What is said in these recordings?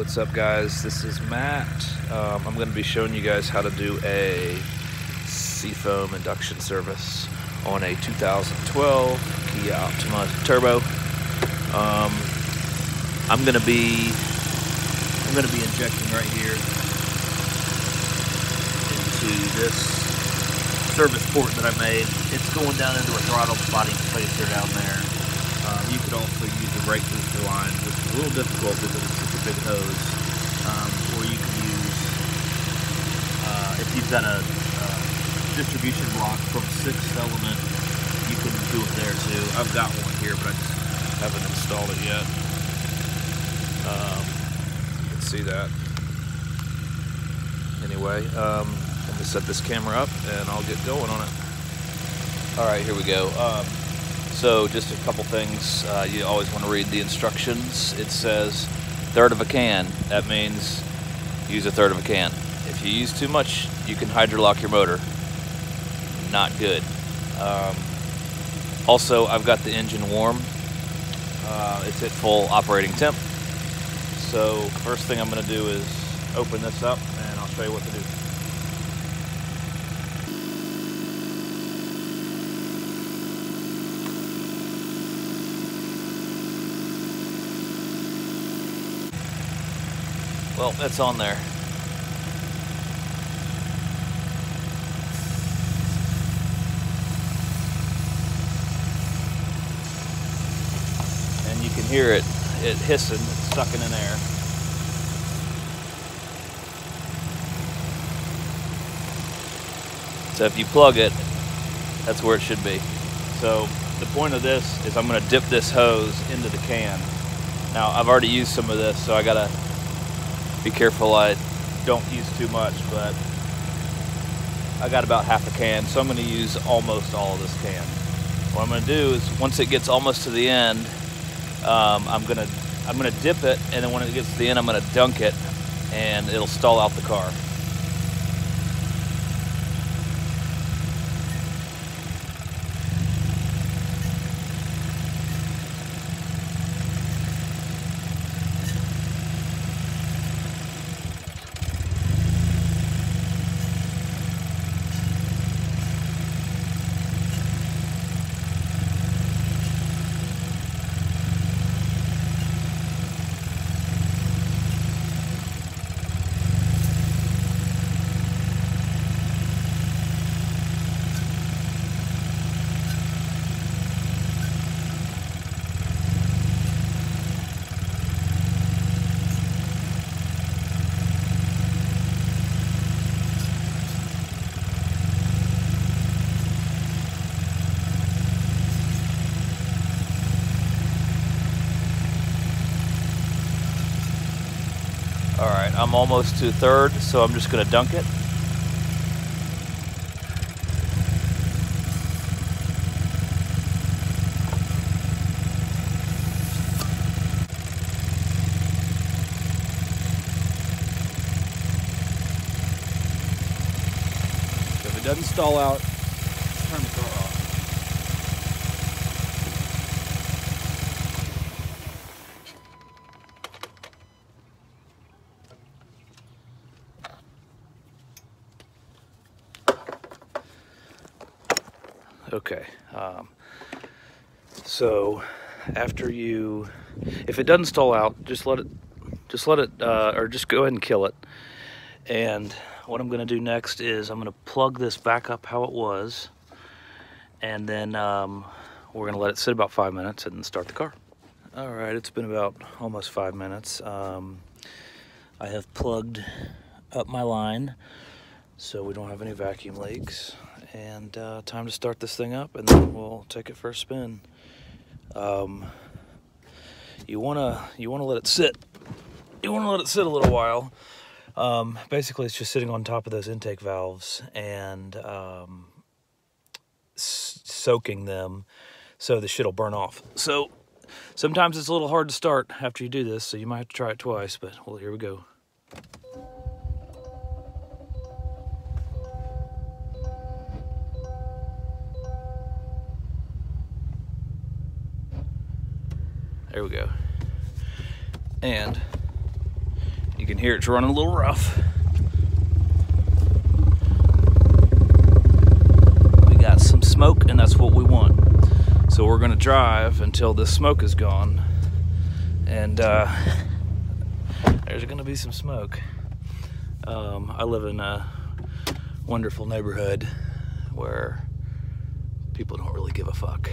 What's up, guys? This is Matt. I'm going to be showing you guys how to do a Seafoam induction service on a 2012 Kia Optima Turbo. I'm going to be injecting right here into this service port that I made. It's going down into a throttle body placer down there. You could also use a brake booster line, which is a little difficult because it's such a big hose. Or you can use, if you've got a distribution block from 6th Element, you can do it there too. I've got one here, but I just haven't installed it yet. You can see that. Anyway, let me set this camera up and I'll get going on it. Alright, here we go. So just a couple things. You always want to read the instructions. It says 1/3 of a can. That means use 1/3 of a can. If you use too much, you can hydrolock your motor. Not good. Also, I've got the engine warm. It's at full operating temp. So first thing I'm going to do is open this up and I'll show you what to do. Well, it's on there. And you can hear it hissing, it's sucking in air. So if you plug it, that's where it should be. So the point of this is I'm going to dip this hose into the can. Now I've already used some of this, so I gotta be careful I don't use too much, but I got about half a can, so I'm going to use almost all of this can. What I'm going to do is once it gets almost to the end, I'm going to dip it, and then when it gets to the end, I'm going to dunk it, and it'll stall out the car. Alright, I'm almost to 1/3, so I'm just going to dunk it. So if it doesn't stall out, turn the car off. Okay, so after if it doesn't stall out, just let it, or just go ahead and kill it. And what I'm going to do next is I'm going to plug this back up how it was, and then we're going to let it sit about 5 minutes and then start the car. All right, it's been about almost 5 minutes. I have plugged up my line, so we don't have any vacuum leaks. And time to start this thing up, and then we'll take it for a spin. You wanna let it sit. You wanna let it sit a little while. Basically, it's just sitting on top of those intake valves and soaking them, so the shit will burn off. So sometimes it's a little hard to start after you do this, so you might have to try it twice. But well, here we go. There we go. And can hear it's running a little rough. We got some smoke, and that's what we want. So we're gonna drive until this smoke is gone, and there's gonna be some smoke. I live in a wonderful neighborhood where people don't really give a fuck.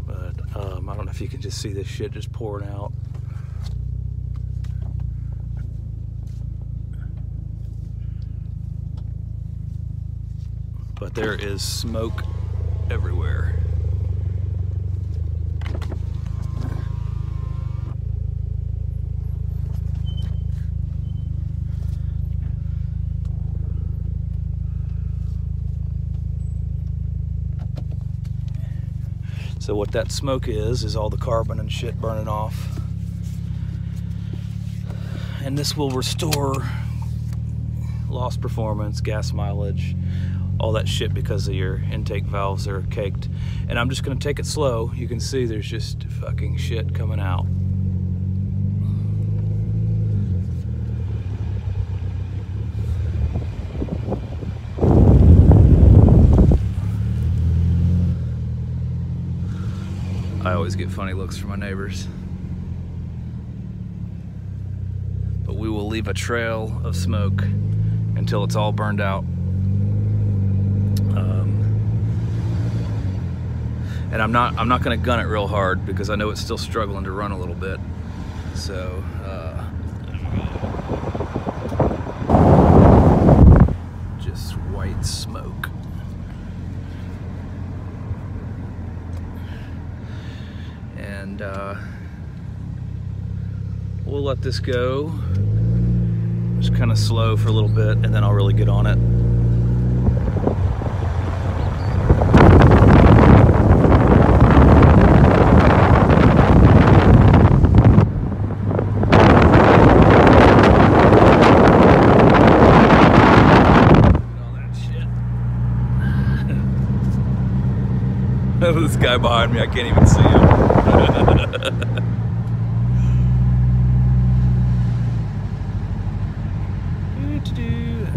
But I don't know if you can just see this shit just pouring out. But there is smoke everywhere. So what that smoke is all the carbon and shit burning off. And this will restore lost performance, gas mileage, all that shit because of your intake valves are caked. And I'm just gonna take it slow. You can see there's just fucking shit coming out. I always get funny looks from my neighbors. But we will leave a trail of smoke until it's all burned out. And I'm not gonna gun it real hard because I know it's still struggling to run a little bit. So just white smoke. And we'll let this go. Just kind of slow for a little bit, and then I'll really get on it. This guy behind me, I can't even see him.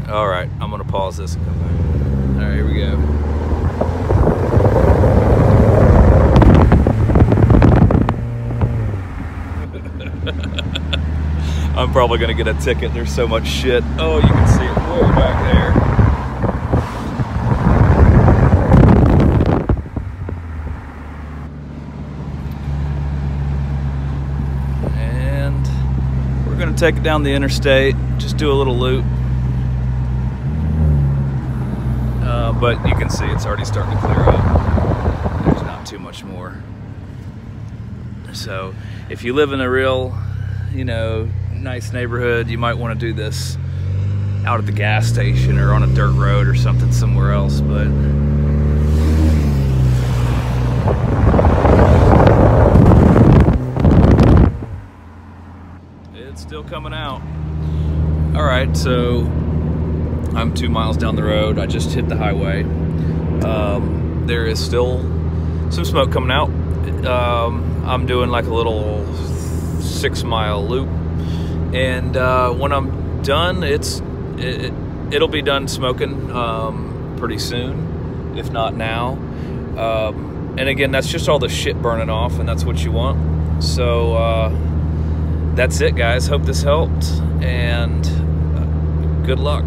All right, I'm gonna pause this and come back. All right, here we go. I'm probably gonna get a ticket. There's so much shit. Oh, you can see it way back there. Take it down the interstate, just do a little loop. But you can see it's already starting to clear up. There's not too much more. So if you live in a real, nice neighborhood, you might want to do this out at the gas station or on a dirt road or something somewhere else, but it's still coming out. All right, so I'm 2 miles down the road. I just hit the highway. There is still some smoke coming out. I'm doing like a little 6-mile loop, and when I'm done, it'll be done smoking pretty soon, if not now. And again, that's just all the shit burning off, and that's what you want. So that's it, guys. Hope this helped, and good luck.